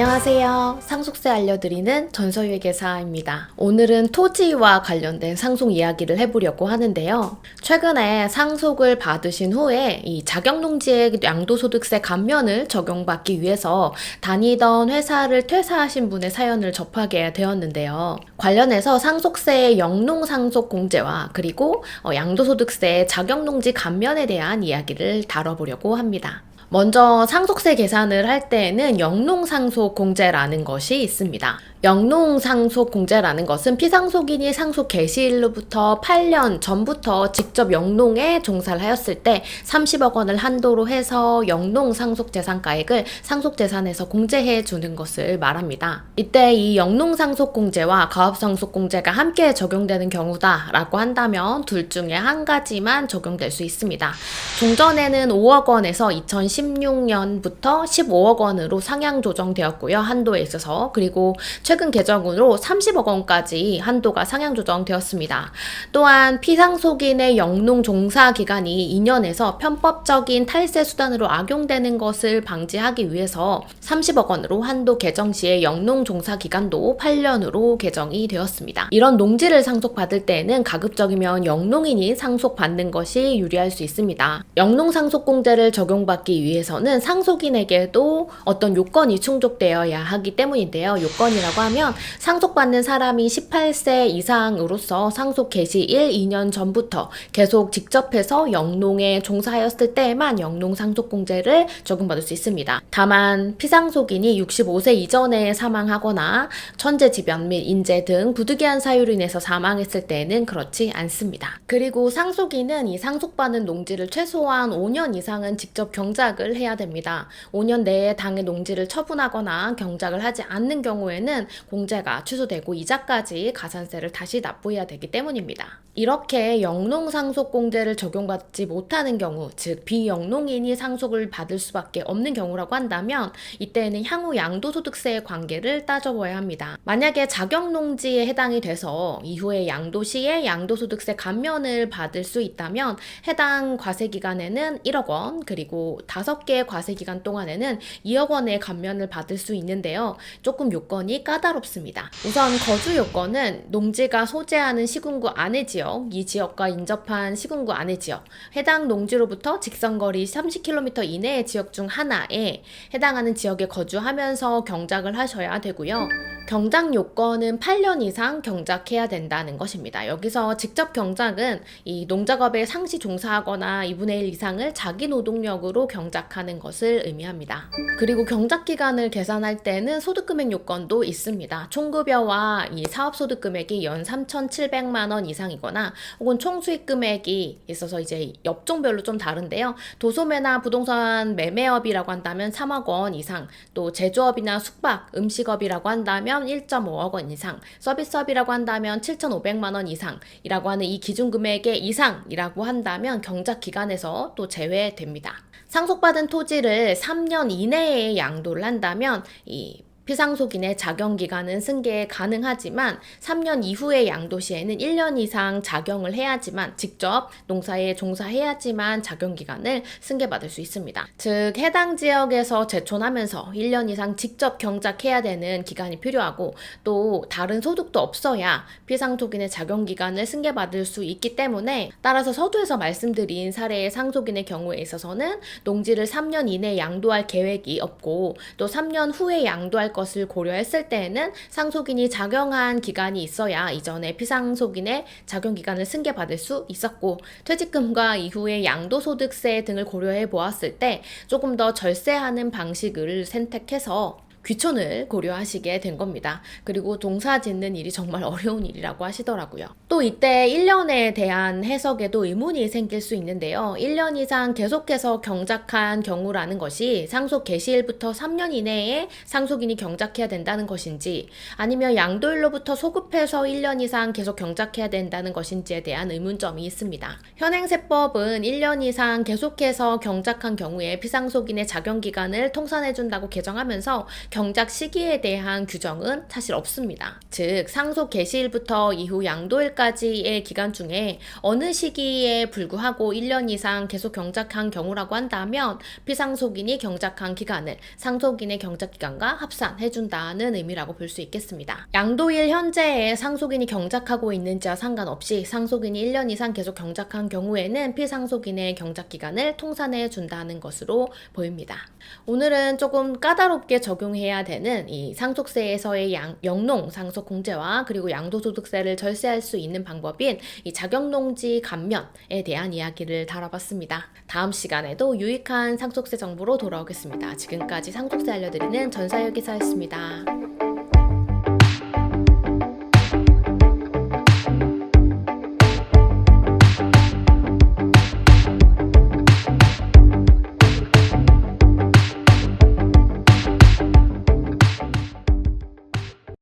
안녕하세요. 상속세 알려드리는 전서유회계사입니다. 오늘은 토지와 관련된 상속 이야기를 해보려고 하는데요. 최근에 상속을 받으신 후에 이 자격농지의 양도소득세 감면을 적용받기 위해서 다니던 회사를 퇴사하신 분의 사연을 접하게 되었는데요. 관련해서 상속세의 영농상속공제와 그리고 양도소득세의 자격농지 감면에 대한 이야기를 다뤄보려고 합니다. 먼저 상속세 계산을 할 때에는 영농상속공제라는 것이 있습니다. 영농상속공제라는 것은 피상속인이 상속 개시일로부터 8년 전부터 직접 영농에 종사를 하였을 때 30억 원을 한도로 해서 영농상속재산가액을 상속재산에서 공제해 주는 것을 말합니다. 이때 이 영농상속공제와 가업상속공제가 함께 적용되는 경우다라고 한다면 둘 중에 한 가지만 적용될 수 있습니다. 종전에는 5억 원에서 2016년부터 15억 원으로 상향 조정되었고요. 한도에 있어서. 그리고 최근 개정으로 30억 원까지 한도가 상향 조정되었습니다. 또한 피상속인의 영농 종사 기간이 2년에서 편법적인 탈세 수단으로 악용되는 것을 방지하기 위해서 30억 원으로 한도 개정 시에 영농 종사 기간도 8년으로 개정이 되었습니다. 이런 농지를 상속받을 때에는 가급적이면 영농인이 상속받는 것이 유리할 수 있습니다. 영농상속공제를 적용받기 위해서는 상속인에게도 어떤 요건이 충족되어야 하기 때문인데요. 요건이라고 하면 상속받는 사람이 18세 이상으로서 상속 개시일 2년 전부터 계속 직접 해서 영농에 종사하였을 때에만 영농상속공제를 적용받을 수 있습니다. 다만 피상속인이 65세 이전에 사망하거나 천재지변 및 인재 등 부득이한 사유로 인해서 사망했을 때에는 그렇지 않습니다. 그리고 상속인은 이 상속받는 농지를 최소한 5년 이상은 직접 경작을 해야 됩니다. 5년 내에 당의 농지를 처분하거나 경작을 하지 않는 경우에는 공제가 취소되고 이자까지 가산세를 다시 납부해야 되기 때문입니다. 이렇게 영농상속공제를 적용받지 못하는 경우, 즉 비영농인이 상속을 받을 수밖에 없는 경우라고 한다면 이때는 향후 양도소득세의 관계를 따져봐야 합니다. 만약에 자격농지에 해당이 돼서 이후에 양도시에 양도소득세 감면을 받을 수 있다면 해당 과세기간에는 1억 원, 그리고 5개의 과세기간 동안에는 2억 원의 감면을 받을 수 있는데요. 조금 요건이 까다롭습니다. 우선 거주 요건은 농지가 소재하는 시군구 안의 지역, 이 지역과 인접한 시군구 안의 지역, 해당 농지로부터 직선거리 30km 이내의 지역 중 하나에 해당하는 지역에 거주하면서 경작을 하셔야 되고요. 경작 요건은 8년 이상 경작해야 된다는 것입니다. 여기서 직접 경작은 이 농작업에 상시 종사하거나 2분의 1 이상을 자기 노동력으로 경작하는 것을 의미합니다. 그리고 경작 기간을 계산할 때는 소득금액 요건도 있습니다. 총급여와 이 사업소득금액이 연 3,700만 원 이상이거나 혹은 총수익 금액이 있어서 이제 업종별로 좀 다른데요. 도소매나 부동산 매매업이라고 한다면 3억 원 이상, 또 제조업이나 숙박, 음식업이라고 한다면 1.5억 원 이상, 서비스업이라고 한다면 7,500만 원 이상이라고 하는 이 기준 금액의 이상이라고 한다면 경작 기간에서 또 제외됩니다. 상속받은 토지를 3년 이내에 양도를 한다면 이 피상속인의 자경기간은 승계 가능하지만 3년 이후의 양도 시에는 1년 이상 자경을 해야지만 직접 농사에 종사해야지만 자경기간을 승계받을 수 있습니다. 즉 해당 지역에서 제촌하면서 1년 이상 직접 경작해야 되는 기간이 필요하고 또 다른 소득도 없어야 피상속인의 자경기간을 승계받을 수 있기 때문에 따라서 서두에서 말씀드린 사례의 상속인의 경우에 있어서는 농지를 3년 이내에 양도할 계획이 없고 또 3년 후에 양도할 것을 고려했을 때에는 상속인이 작용한 기간이 있어야 이전에 피상속인의 작용기간을 승계받을 수 있었고 퇴직금과 이후의 양도소득세 등을 고려해 보았을 때 조금 더 절세하는 방식을 선택해서 귀촌을 고려하시게 된 겁니다. 그리고 농사 짓는 일이 정말 어려운 일이라고 하시더라고요. 또 이때 1년에 대한 해석에도 의문이 생길 수 있는데요. 1년 이상 계속해서 경작한 경우라는 것이 상속 개시일부터 3년 이내에 상속인이 경작해야 된다는 것인지 아니면 양도일로부터 소급해서 1년 이상 계속 경작해야 된다는 것인지에 대한 의문점이 있습니다. 현행세법은 1년 이상 계속해서 경작한 경우에 피상속인의 작용기간을 통산해준다고 개정하면서 경작 시기에 대한 규정은 사실 없습니다. 즉 상속 개시일부터 이후 양도일까지의 기간 중에 어느 시기에 불구하고 1년 이상 계속 경작한 경우라고 한다면 피상속인이 경작한 기간을 상속인의 경작기간과 합산해준다는 의미라고 볼 수 있겠습니다. 양도일 현재에 상속인이 경작하고 있는지와 상관없이 상속인이 1년 이상 계속 경작한 경우에는 피상속인의 경작기간을 통산해준다는 것으로 보입니다. 오늘은 조금 까다롭게 적용해야 되는 이 상속세에서의 영농 상속 공제와 그리고 양도소득세를 절세할 수 있는 방법인 이 자격농지 감면에 대한 이야기를 다뤄봤습니다. 다음 시간에도 유익한 상속세 정보로 돌아오겠습니다. 지금까지 상속세 알려드리는 전사유기사였습니다.